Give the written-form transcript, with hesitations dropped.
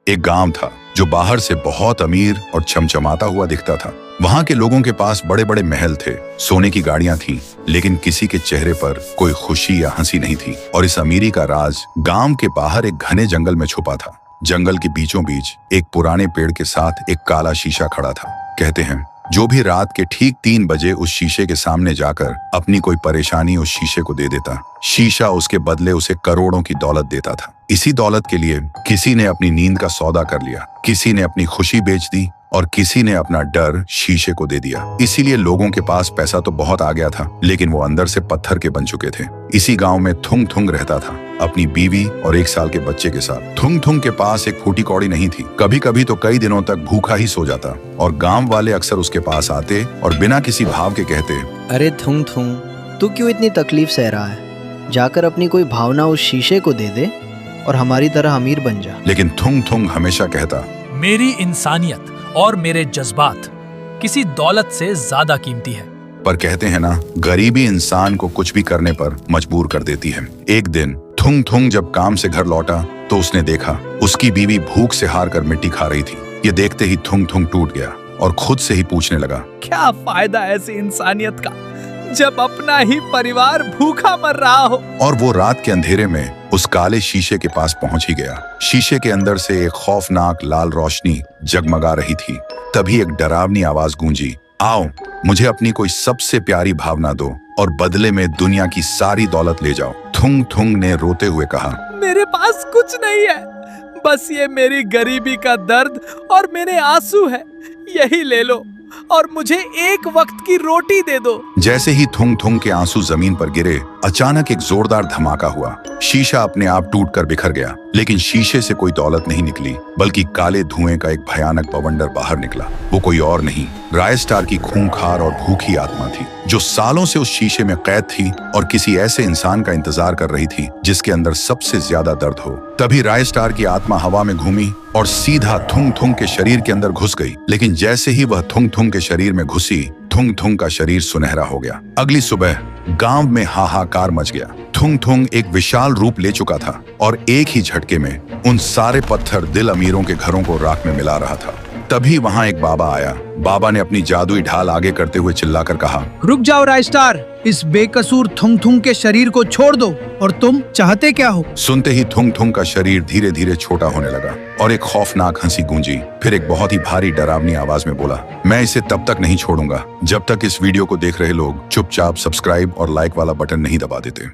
एक गांव था जो बाहर से बहुत अमीर और चमचमाता हुआ दिखता था। वहां के लोगों के पास बड़े बड़े महल थे, सोने की गाड़ियां थीं, लेकिन किसी के चेहरे पर कोई खुशी या हंसी नहीं थी। और इस अमीरी का राज गांव के बाहर एक घने जंगल में छुपा था। जंगल के बीचों बीच एक पुराने पेड़ के साथ एक काला शीशा खड़ा था। कहते हैं जो भी रात के ठीक 3 बजे उस शीशे के सामने जाकर अपनी कोई परेशानी उस शीशे को दे देता, शीशा उसके बदले उसे करोड़ों की दौलत देता था। इसी दौलत के लिए किसी ने अपनी नींद का सौदा कर लिया, किसी ने अपनी खुशी बेच दी और किसी ने अपना डर शीशे को दे दिया। इसीलिए लोगों के पास पैसा तो बहुत आ गया था, लेकिन वो अंदर से पत्थर के बन चुके थे। इसी गांव में थुंग थुंग रहता था, अपनी बीवी और 1 साल के बच्चे के साथ। थुंग थुंग के पास एक फूटी कौड़ी नहीं थी। कभी कभी तो कई दिनों तक भूखा ही सो जाता और गांव वाले अक्सर उसके पास आते और बिना किसी भाव के कहते, अरे थुंग थुंग, तू क्यों इतनी तकलीफ सह रहा है? जाकर अपनी कोई भावना उस शीशे को दे दे और हमारी तरह अमीर बन जा। लेकिन थुंग थुंग हमेशा कहता, मेरी इंसानियत और मेरे जज्बात किसी दौलत से ज्यादा कीमती है। पर कहते हैं ना, गरीबी इंसान को कुछ भी करने पर मजबूर कर देती है। एक दिन थुंग थुंग जब काम से घर लौटा तो उसने देखा उसकी बीवी भूख से हार कर मिट्टी खा रही थी। ये देखते ही थुंग थुंग टूट गया और खुद से ही पूछने लगा, क्या फायदा ऐसी इंसानियत का जब अपना ही परिवार भूखा मर रहा हो। और वो रात के अंधेरे में उस काले शीशे के पास पहुंच ही गया। शीशे के अंदर से एक खौफनाक लाल रोशनी जगमगा रही थी। तभी एक डरावनी आवाज गूंजी, आओ मुझे अपनी कोई सबसे प्यारी भावना दो और बदले में दुनिया की सारी दौलत ले जाओ। थुंग थुंग ने रोते हुए कहा, मेरे पास कुछ नहीं है, बस ये मेरी गरीबी का दर्द और मेरे आंसू है। यही ले लो और मुझे एक वक्त की रोटी दे दो। जैसे ही थुंग थुंग के आंसू जमीन पर गिरे, अचानक एक जोरदार धमाका हुआ। शीशा अपने आप टूटकर बिखर गया, लेकिन शीशे से कोई दौलत नहीं निकली, बल्कि काले धुएं का एक भयानक बवंडर बाहर निकला। वो कोई और नहीं, रायस्टार की खूंखार और भूखी आत्मा थी, जो सालों से उस शीशे में कैद थी और किसी ऐसे इंसान का इंतजार कर रही थी जिसके अंदर सबसे ज्यादा दर्द हो। तभी रायस्टार की आत्मा हवा में घूमी और सीधा थुंग थुंग के शरीर के अंदर घुस गई। लेकिन जैसे ही वह थुंग थुंग के शरीर में घुसी, थुंग थुंग का शरीर सुनहरा हो गया। अगली सुबह गांव में हाहाकार मच गया। थुंग थुंग एक विशाल रूप ले चुका था और एक ही झटके में उन सारे पत्थर दिल अमीरों के घरों को राख में मिला रहा था। तभी वहां एक बाबा आया। बाबा ने अपनी जादुई ढाल आगे करते हुए चिल्लाकर कहा, रुक जाओ रायस्टार, इस बेकसूर थुंग थुंग के शरीर को छोड़ दो। और तुम चाहते क्या हो? सुनते ही थुंग थुंग का शरीर धीरे धीरे छोटा होने लगा और एक खौफनाक हंसी गूंजी। फिर एक बहुत ही भारी डरावनी आवाज में बोला, मैं इसे तब तक नहीं छोड़ूंगा जब तक इस वीडियो को देख रहे लोग चुपचाप सब्सक्राइब और लाइक वाला बटन नहीं दबा देते।